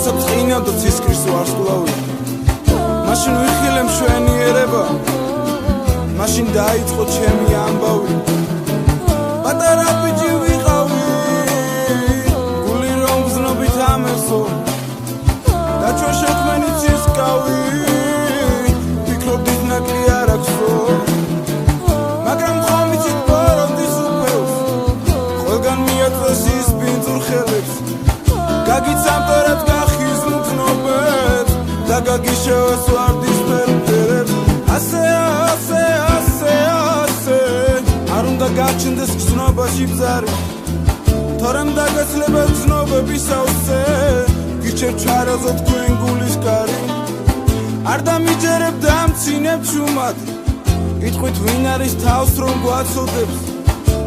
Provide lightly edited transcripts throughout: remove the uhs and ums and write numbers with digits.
ვისაც წინავ და ცისკრის ვარსკვლავი მაშინ ვიხილე მშვენიერება მაშინ დაიწყო ჩემი ამბავი პატარა ბიჭი ვიყავი გული რომ გზნობით ამერსო დაჩვა შექმენი ცისკავი ფიქრობდით ნაკლი არ აქვსო მაგრამ ხომ იცით ბოროტის უფევს ყველგან მიაწვეს ის ბინძურ ხელებს გაგიცამტერად გახიზნ გზნობებს და გაგიშევეს ვარდის ფერფერებს ასე არ უნდა გაჩნდეს გზნობაში ბზარი თორემ დაგეცლება გზნობების ავსე გიჩერდ ჩარაზო თქვენ გულის კარი არ დამიჯერებ და მცინებ ჩუმად იტყვით ვინ არის თავს რომ გვაცოდებს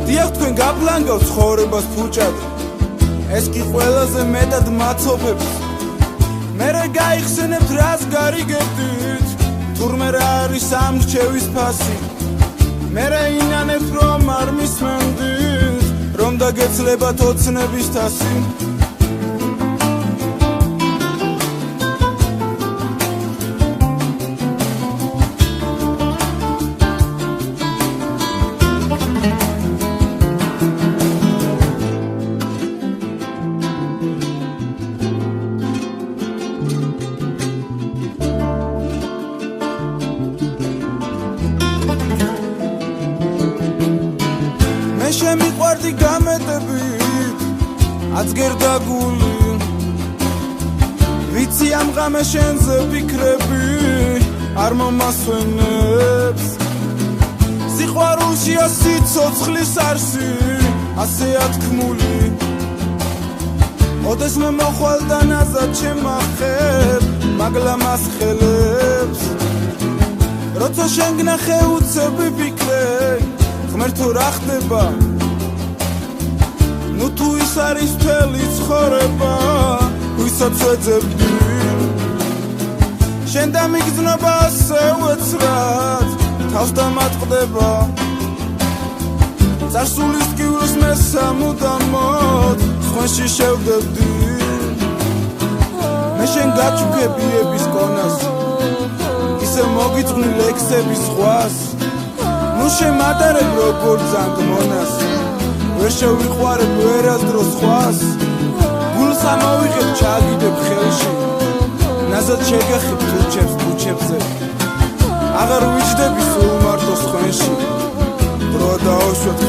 დიახ თქვენ გაპლანგავთ ცხოვრებას ფუჭად ეს კი ყველაზე მეტად მაცოფებს მერე გაიხსენებთ რას გარიგებდით თურმე რა არის ამ რჩევის ფასი მერე ინანებთ რომ არ მისმენდით რომ დაგეცლებათ ოცნების თასი შემიყვარდი გამეტებით აცგერდა გული ვიცი ამ ღამე შენზე ვიქრები არ მომასვენებს სიყვარულშია სიცოცხლის არსი ასეა თქმული ოდეს მე მოხვალდა ნაზად შემახებ მაგლა მასხელებს როცა შენ გნახე უცები ვიქრე ღმერთო რა ხდება ნუ თუ ის არის მთელი ცხოვრება ვისაც ვეძებდი შენ დამიგზნობა ასე უეცრად თავს დამატყდება წარსულის ტკივილს მე სამუდამოდ სხვენში შევდებდი მე შენ გაჩუქებიების კონას ისე მოგიწყვნი ლექსების ზღვას ნუ შემატარებ როგორ ძანთ მონას ვერ შევიყვარებ ვერასდრო სხვას გულს ამოვიღებ ჩაგიდებ ხელში ნაზად შეგახებ თუჩებზე აღარ ვიჯდები სულ მარტო სხვენში დრო დაუშვებ